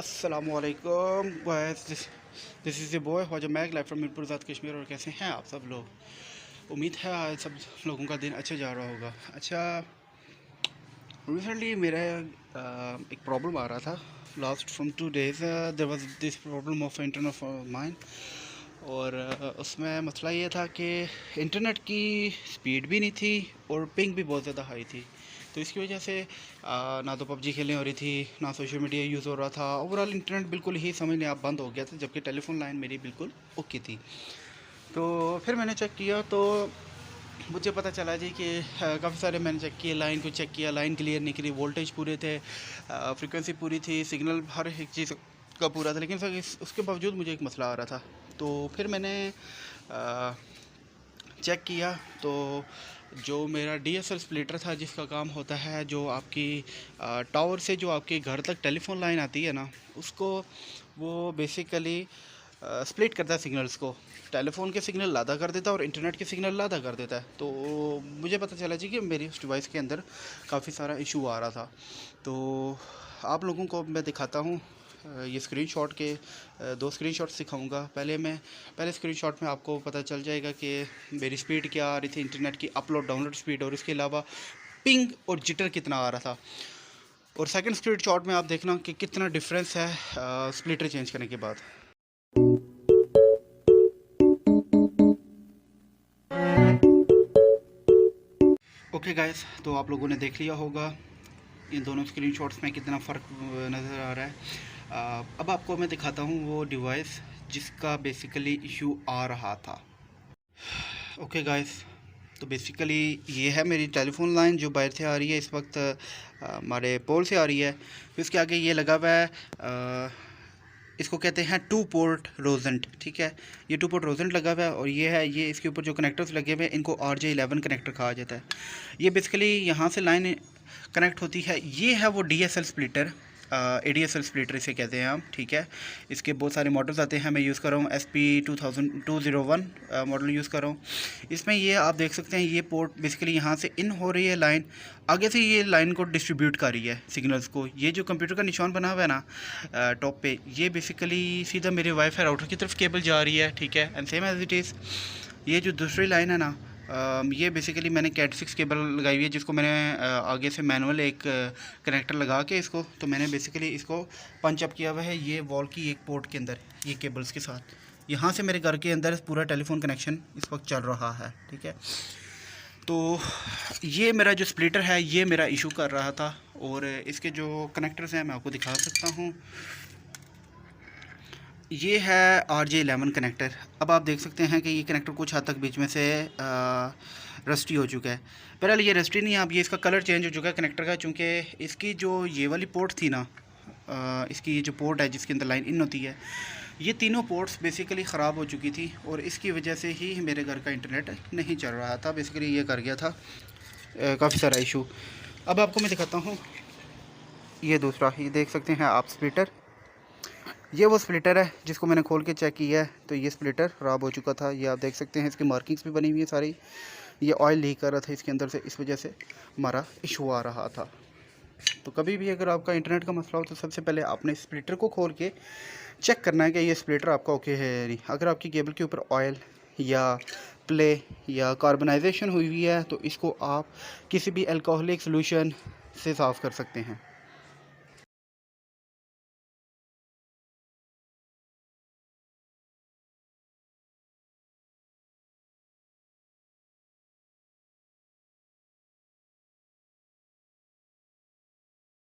अस्सलामुअलैकुम guys, this is the boy Khwaja Mac live from Mirpur ज़ात कश्मीर। और कैसे हैं आप सब लोग? उम्मीद है आज सब लोगों का दिन अच्छा जा रहा होगा। अच्छा, रिसेंटली मेरा एक प्रॉब्लम आ रहा था। Last from 2 days there was this problem of internet of mine. और उसमें मसला ये था कि इंटरनेट की स्पीड भी नहीं थी और पिंग भी बहुत ज़्यादा हाई थी। तो इसकी वजह से ना तो पबजी खेलने हो रही थी, ना सोशल मीडिया यूज़ हो रहा था। ओवरऑल इंटरनेट बिल्कुल ही समझ लें आप बंद हो गया था, जबकि टेलीफोन लाइन मेरी बिल्कुल ओके थी। तो फिर मैंने चेक किया तो मुझे पता चला जी कि काफ़ी सारे मैंने चेक किए, लाइन को चेक किया, लाइन क्लियर निकली, वोल्टेज पूरे थे, फ्रीक्वेंसी पूरी थी, सिग्नल हर एक चीज़ का पूरा था। लेकिन फिर उसके बावजूद मुझे एक मसला आ रहा था। तो फिर मैंने चेक किया तो जो मेरा डीएसएल स्प्लिटर था, जिसका काम होता है जो आपकी टावर से जो आपके घर तक टेलीफोन लाइन आती है ना, उसको वो बेसिकली स्प्लिट करता है सिग्नल्स को। टेलीफोन के सिग्नल लादा कर देता है और इंटरनेट के सिग्नल लादा कर देता है। तो मुझे पता चला जी कि मेरी उस डिवाइस के अंदर काफ़ी सारा इशू आ रहा था। तो आप लोगों को मैं दिखाता हूँ ये स्क्रीनशॉट के दो स्क्रीनशॉट्स दिखाऊंगा। पहले स्क्रीनशॉट में आपको पता चल जाएगा कि मेरी स्पीड क्या आ रही थी, इंटरनेट की अपलोड डाउनलोड स्पीड, और इसके अलावा पिंग और जिटर कितना आ रहा था। और सेकंड स्क्रीनशॉट में आप देखना कि कितना डिफरेंस है स्प्लिटर चेंज करने के बाद। ओके गाइस, तो आप लोगों ने देख लिया होगा इन दोनों स्क्रीनशॉट्स में कितना फ़र्क नज़र आ रहा है। अब आपको मैं दिखाता हूँ वो डिवाइस जिसका बेसिकली इशू आ रहा था। ओके गाइस, तो बेसिकली ये है मेरी टेलीफोन लाइन जो बाहर से आ रही है, इस वक्त हमारे पोल से आ रही है। फिर उसके आगे ये लगा हुआ है, इसको कहते हैं 2 पोर्ट रोजेंट। ठीक है, ये 2 पोर्ट रोजेंट लगा हुआ है। और ये है, ये इसके ऊपर जो कनेक्टर्स लगे हुए हैं इनको RJ11 कनेक्टर कहा जाता है। ये बेसिकली यहाँ से लाइन कनेक्ट होती है। ये है वो DSL स्प्लिटर, ADSL स्प्लिटर इसे कहते हैं हम। ठीक है, इसके बहुत सारे मॉडल्स आते हैं। मैं यूज़ कर रहा हूँ SP 201 मॉडल यूज़ कर रहा हूँ। इसमें ये आप देख सकते हैं, ये पोर्ट बेसिकली यहाँ से इन हो रही है लाइन, आगे से ये लाइन को डिस्ट्रीब्यूट कर रही है सिग्नल्स को। ये जो कंप्यूटर का निशान बना हुआ है ना टॉप पे, ये बेसिकली सीधा मेरे वाईफाई राउटर की तरफ केबल जा रही है। ठीक है, and same as it is ये जो दूसरी लाइन है ना, ये बेसिकली मैंने कैट 6 केबल लगाई हुई है, जिसको मैंने आगे से मैनुअल एक कनेक्टर लगा के इसको, तो मैंने बेसिकली इसको पंच अप किया हुआ है ये वॉल की एक पोर्ट के अंदर, ये केबल्स के साथ। यहाँ से मेरे घर के अंदर पूरा टेलीफोन कनेक्शन इस वक्त चल रहा है। ठीक है, तो ये मेरा जो स्प्लिटर है ये मेरा इशू कर रहा था। और इसके जो कनेक्टर्स हैं मैं आपको दिखा सकता हूँ। ये है RJ11 कनेक्टर। अब आप देख सकते हैं कि ये कनेक्टर कुछ हद तक बीच में से रस्टी हो चुका है। बहरहाल ये रस्टी नहीं है, अब ये इसका कलर चेंज हो चुका है कनेक्टर का, चूँकि इसकी जो ये वाली पोर्ट थी ना, इसकी ये जो पोर्ट है जिसके अंदर लाइन इन होती है, ये तीनों पोर्ट्स बेसिकली ख़राब हो चुकी थी और इसकी वजह से ही मेरे घर का इंटरनेट नहीं चल रहा था। बेसिकली ये कर गया था काफ़ी सारा इशू। अब आपको मैं दिखाता हूँ ये दूसरा, ये देख सकते हैं आप स्प्लिटर। ये वो स्प्लिटर है जिसको मैंने खोल के चेक किया है, तो ये स्प्लिटर ख़राब हो चुका था। ये आप देख सकते हैं, इसकी मार्किंग्स भी बनी हुई है सारी। ये ऑयल लीक कर रहा था इसके अंदर से, इस वजह से हमारा इशू आ रहा था। तो कभी भी अगर आपका इंटरनेट का मसला हो तो सबसे पहले आपने स्प्लिटर को खोल के चेक करना है कि ये स्प्लिटर आपका ओके है या नहीं। अगर आपकी केबल के ऊपर ऑयल या प्ले या कार्बनाइजेशन हुई हुई है तो इसको आप किसी भी अल्कोहलिक सोल्यूशन से साफ़ कर सकते हैं।